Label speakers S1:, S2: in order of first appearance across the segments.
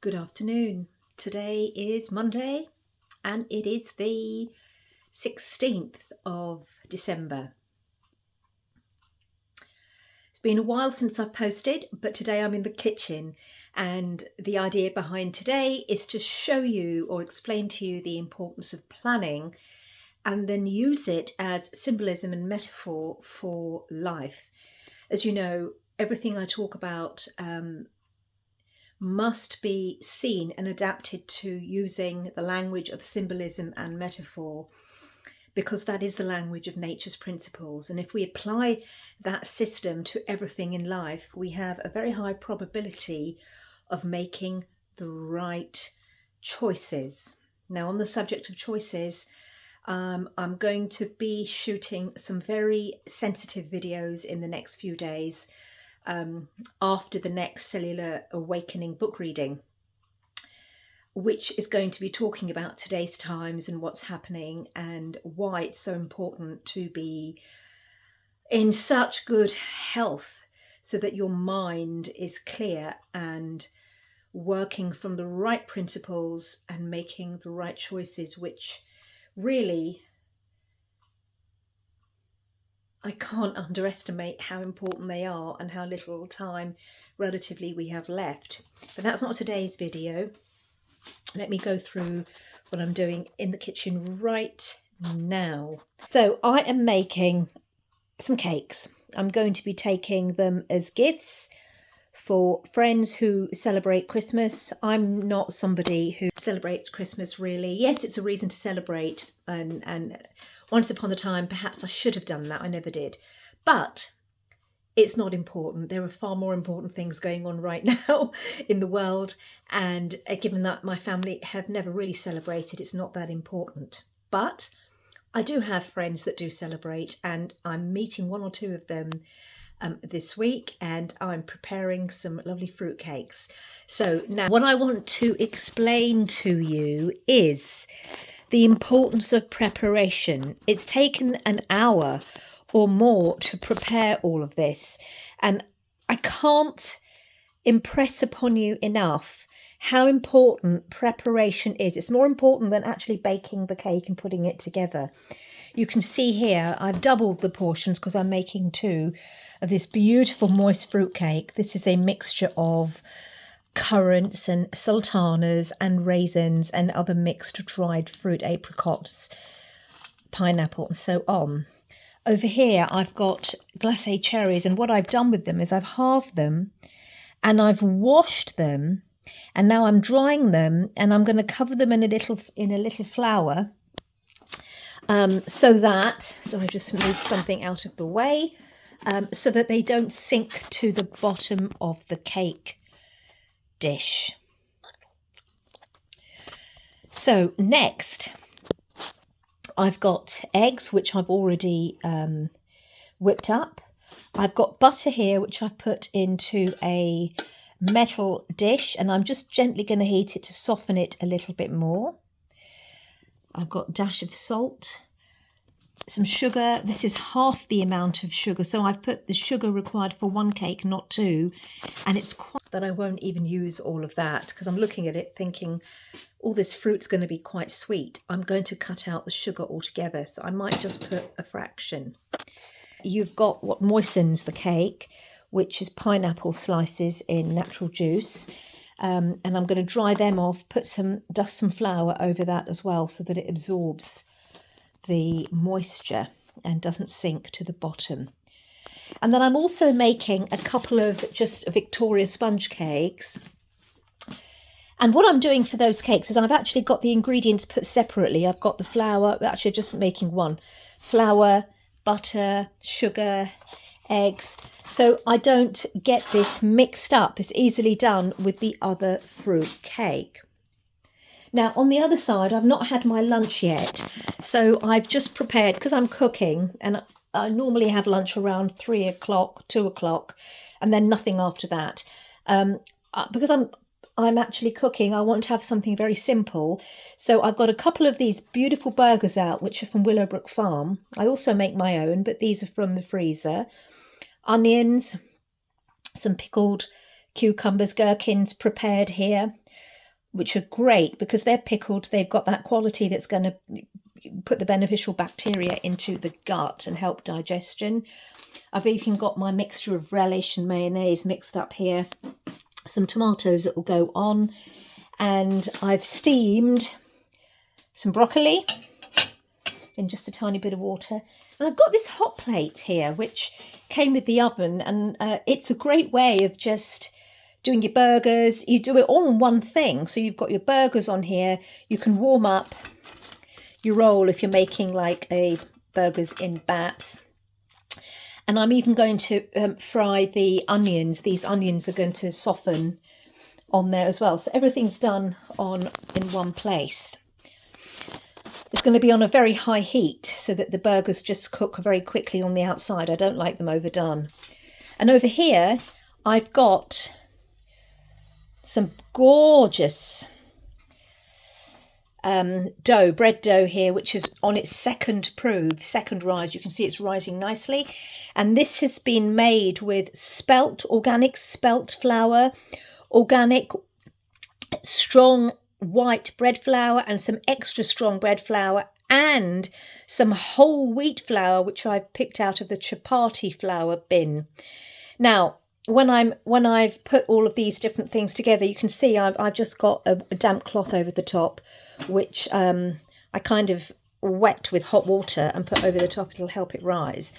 S1: Good afternoon. Today is Monday and it is the 16th of December. It's been a while since I've posted, but today I'm in the kitchen, and the idea behind today is to show you or explain to you the importance of planning and then use it as symbolism and metaphor for life. As you know, everything I talk about must be seen and adapted to using the language of symbolism and metaphor, because that is the language of nature's principles. And if we apply that system to everything in life, we have a very high probability of making the right choices. Now, on the subject of choices, I'm going to be shooting some very sensitive videos in the next few days after the next Cellular Awakening book reading, which is going to be talking about today's times and what's happening and why it's so important to be in such good health so that your mind is clear and working from the right principles and making the right choices, which really I can't underestimate how important they are and how little time relatively we have left. But that's not today's video. Let me go through what I'm doing in the kitchen right now. So I am making some cakes. I'm going to be taking them as gifts for friends who celebrate Christmas. I'm not somebody who celebrates Christmas really. Yes, it's a reason to celebrate, and once upon a time perhaps I should have done that. I never did. But it's not important. There are far more important things going on right now in the world, and given that my family have never really celebrated, it's not that important. But I do have friends that do celebrate, and I'm meeting one or two of them this week, and I'm preparing some lovely fruitcakes. So now what I want to explain to you is the importance of preparation. It's taken an hour or more to prepare all of this, and I can't impress upon you enough how important preparation is. It's more important than actually baking the cake and putting it together. You can see here I've doubled the portions because I'm making two of this beautiful moist fruit cake. This is a mixture of currants and sultanas and raisins and other mixed dried fruit, apricots, pineapple and so on. Over here I've got glacé cherries, and what I've done with them is I've halved them and I've washed them, and now I'm drying them, and I'm going to cover them in a little flour so I just moved something out of the way so that they don't sink to the bottom of the cake dish. So next I've got eggs, which I've already whipped up. I've got butter here, which I've put into a metal dish, and I'm just gently going to heat it to soften it a little bit more. I've got a dash of salt, some sugar. This is half the amount of sugar, so I've put the sugar required for one cake, not two, and it's quite that I won't even use all of that because I'm looking at it thinking all this fruit's going to be quite sweet. I'm going to cut out the sugar altogether, so I might just put a fraction. You've got what moistens the cake, which is pineapple slices in natural juice. And I'm going to dry them off, dust some flour over that as well so that it absorbs the moisture and doesn't sink to the bottom. And then I'm also making a couple of just Victoria sponge cakes. And what I'm doing for those cakes is I've actually got the ingredients put separately. I've got the flour, actually just making one, flour, butter, sugar, eggs, so I don't get this mixed up. It's easily done with the other fruit cake. Now on the other side, I've not had my lunch yet, so I've just prepared, because I'm cooking, and I normally have lunch around 3 o'clock, 2 o'clock, and then nothing after that. Because I'm actually cooking, I want to have something very simple. So I've got a couple of these beautiful burgers out, which are from Willowbrook Farm. I also make my own, but these are from the freezer. Onions, some pickled cucumbers, gherkins prepared here, which are great because they're pickled. They've got that quality that's going to put the beneficial bacteria into the gut and help digestion. I've even got my mixture of relish and mayonnaise mixed up here. Some tomatoes that will go on. And I've steamed some broccoli in just a tiny bit of water. And I've got this hot plate here, which came with the oven. And it's a great way of just doing your burgers. You do it all in one thing. So you've got your burgers on here. You can warm up your roll if you're making like a burgers in baps. And I'm even going to fry the onions. These onions are going to soften on there as well. So everything's done in one place. It's going to be on a very high heat so that the burgers just cook very quickly on the outside. I don't like them overdone. And over here, I've got some gorgeous bread dough here, which is on its second rise. You can see it's rising nicely. And this has been made with organic spelt flour, organic strong white bread flour, and some extra strong bread flour, and some whole wheat flour, which I picked out of the chapati flour bin. Now, when I've put all of these different things together, you can see I've just got a damp cloth over the top, which I kind of wet with hot water and put over the top. It'll help it rise.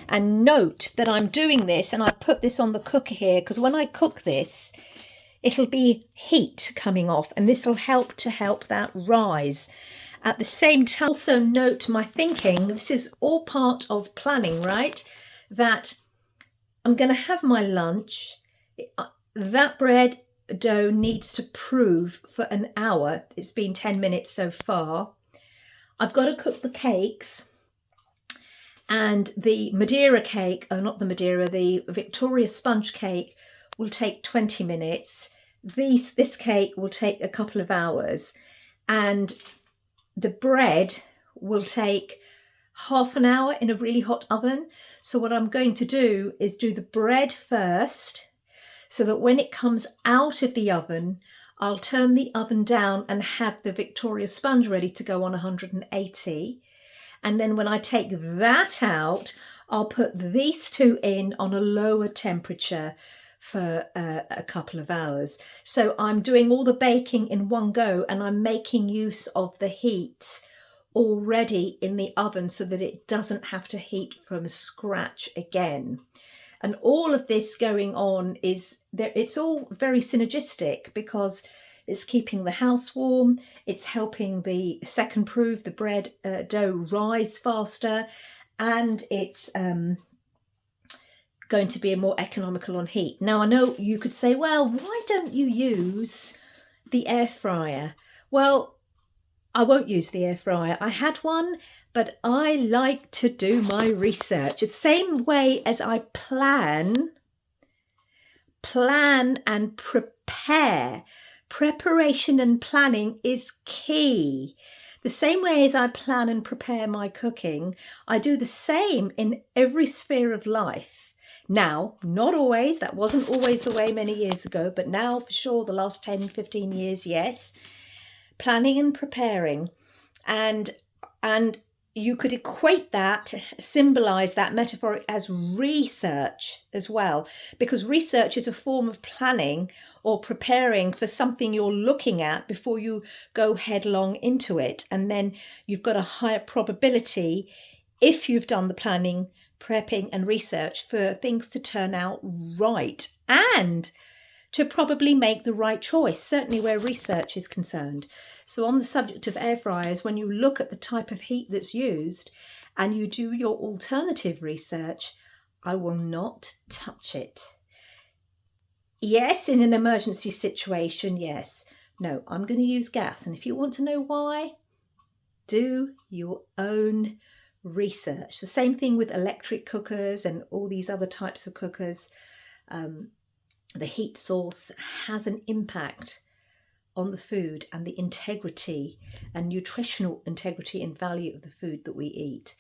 S1: And note that I'm doing this, and I put this on the cooker here, because when I cook this, it'll be heat coming off, and this will help that rise. At the same time, also note my thinking, this is all part of planning, right? That I'm going to have my lunch. That bread dough needs to prove for an hour. It's been 10 minutes so far. I've got to cook the cakes. And the Madeira cake, the Victoria sponge cake will take 20 minutes. This cake will take a couple of hours. And the bread will take half an hour in a really hot oven. So what I'm going to do is do the bread first, so that when it comes out of the oven, I'll turn the oven down and have the Victoria sponge ready to go on 180. And then when I take that out, I'll put these two in on a lower temperature for a couple of hours. So I'm doing all the baking in one go, and I'm making use of the heat already in the oven so that it doesn't have to heat from scratch again. And all of this going on it's all very synergistic, because it's keeping the house warm, it's helping the the bread dough rise faster, and it's going to be more economical on heat. Now, I know you could say, well, why don't you use the air fryer? Well, I won't use the air fryer. I had one, but I like to do my research. The same way as I plan and prepare. Preparation and planning is key. The same way as I plan and prepare my cooking, I do the same in every sphere of life. Now, not always. That wasn't always the way many years ago, but now for sure the last 10, 15 years, yes. Planning and preparing, and you could equate that, symbolize that metaphor as research as well, because research is a form of planning or preparing for something you're looking at before you go headlong into it. And then you've got a higher probability, if you've done the planning, prepping and research, for things to turn out right and to probably make the right choice, certainly where research is concerned. So on the subject of air fryers, when you look at the type of heat that's used and you do your alternative research, I will not touch it. Yes, in an emergency situation, yes. No, I'm going to use gas. And if you want to know why, do your own research. The same thing with electric cookers and all these other types of cookers. The heat source has an impact on the food and the integrity and nutritional integrity and value of the food that we eat.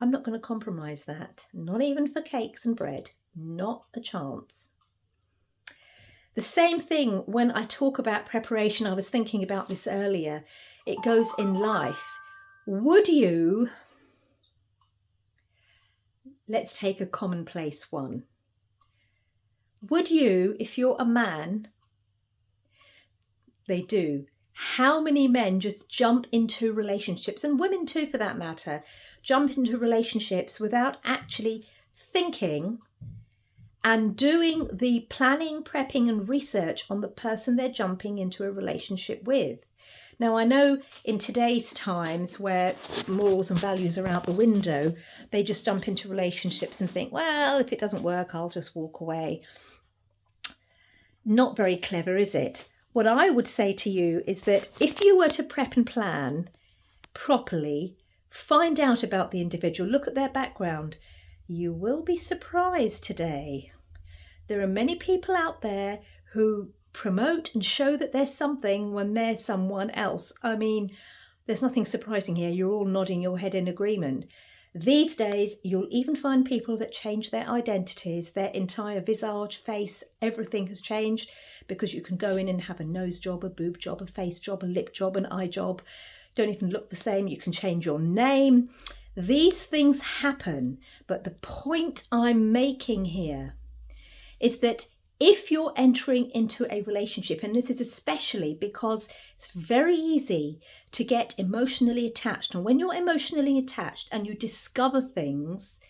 S1: I'm not going to compromise that, not even for cakes and bread, not a chance. The same thing when I talk about preparation, I was thinking about this earlier, it goes in life. Would you, let's take a commonplace one. Would you, if you're a man, they do, how many men just jump into relationships, and women too for that matter, jump into relationships without actually thinking and doing the planning, prepping and research on the person they're jumping into a relationship with? Now, I know in today's times where morals and values are out the window, they just jump into relationships and think, well, if it doesn't work, I'll just walk away. Not very clever, is it? What I would say to you is that if you were to prep and plan properly, find out about the individual, look at their background, you will be surprised today. There are many people out there who promote and show that there's something when there's someone else. I mean, there's nothing surprising here. You're all nodding your head in agreement. These days, you'll even find people that change their identities, their entire visage, face, everything has changed, because you can go in and have a nose job, a boob job, a face job, a lip job, an eye job. Don't even look the same. You can change your name. These things happen. But the point I'm making here is that if you're entering into a relationship, and this is especially because it's very easy to get emotionally attached, and when you're emotionally attached and you discover things,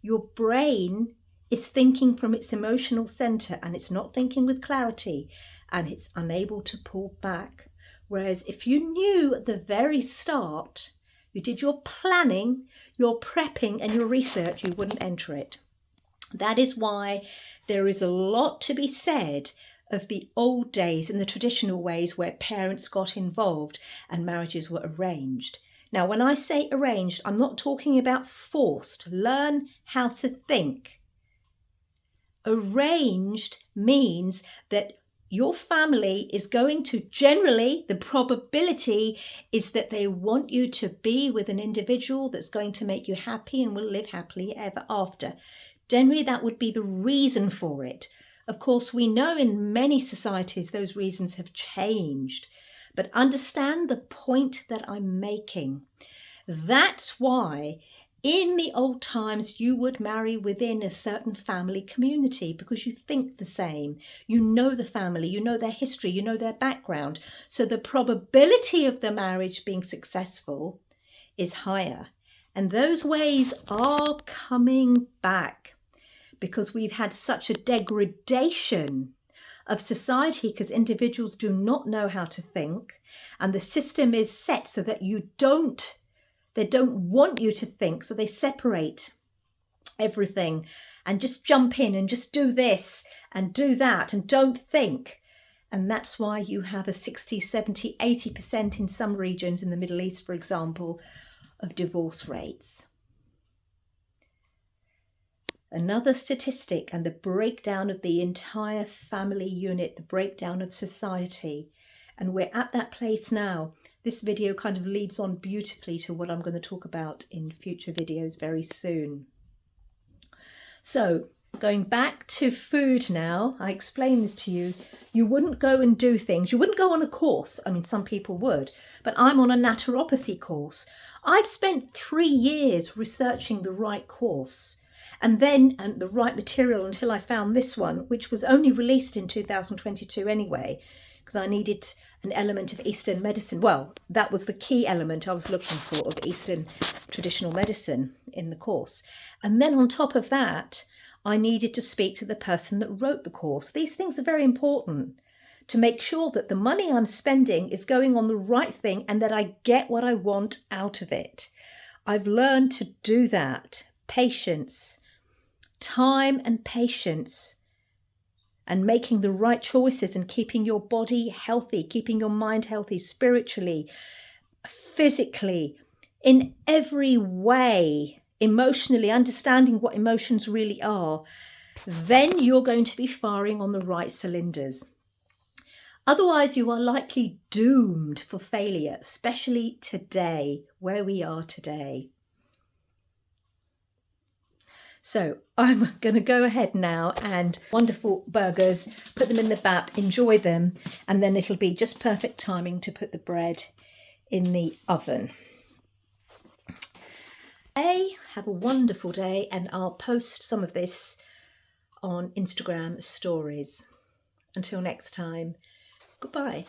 S1: your brain is thinking from its emotional center and it's not thinking with clarity and it's unable to pull back. Whereas if you knew at the very start, you did your planning, your prepping and your research, you wouldn't enter it. That is why there is a lot to be said of the old days and the traditional ways where parents got involved and marriages were arranged. Now, when I say arranged, I'm not talking about forced. Learn how to think. Arranged means that your family is going to, generally, the probability is that they want you to be with an individual that's going to make you happy and will live happily ever after. Generally, that would be the reason for it. Of course, we know in many societies those reasons have changed, but understand the point that I'm making. That's why in the old times you would marry within a certain family community because you think the same. You know the family, you know their history, you know their background. So the probability of the marriage being successful is higher. And those ways are coming back, because we've had such a degradation of society because individuals do not know how to think, and the system is set so that they don't want you to think, so they separate everything and just jump in and just do this and do that and don't think. And that's why you have a 60, 70, 80% in some regions in the Middle East, for example, of divorce rates. Another statistic, and the breakdown of the entire family unit, the breakdown of society. And we're at that place now. This video kind of leads on beautifully to what I'm going to talk about in future videos very soon. So going back to food now, I explained this to you. You wouldn't go and do things. You wouldn't go on a course. I mean, some people would, but I'm on a naturopathy course. I've spent 3 years researching the right course and the right material until I found this one, which was only released in 2022 anyway, because I needed an element of Eastern medicine. Well, that was the key element I was looking for, of Eastern traditional medicine in the course. And then on top of that, I needed to speak to the person that wrote the course. These things are very important to make sure that the money I'm spending is going on the right thing and that I get what I want out of it. I've learned to do that. Patience, time and patience, and making the right choices and keeping your body healthy, keeping your mind healthy spiritually, physically, in every way, emotionally, understanding what emotions really are, then you're going to be firing on the right cylinders. Otherwise, you are likely doomed for failure, especially today, where we are today. So I'm going to go ahead now and wonderful burgers, put them in the bap, enjoy them, and then it'll be just perfect timing to put the bread in the oven. Hey, have a wonderful day, and I'll post some of this on Instagram stories. Until next time, goodbye.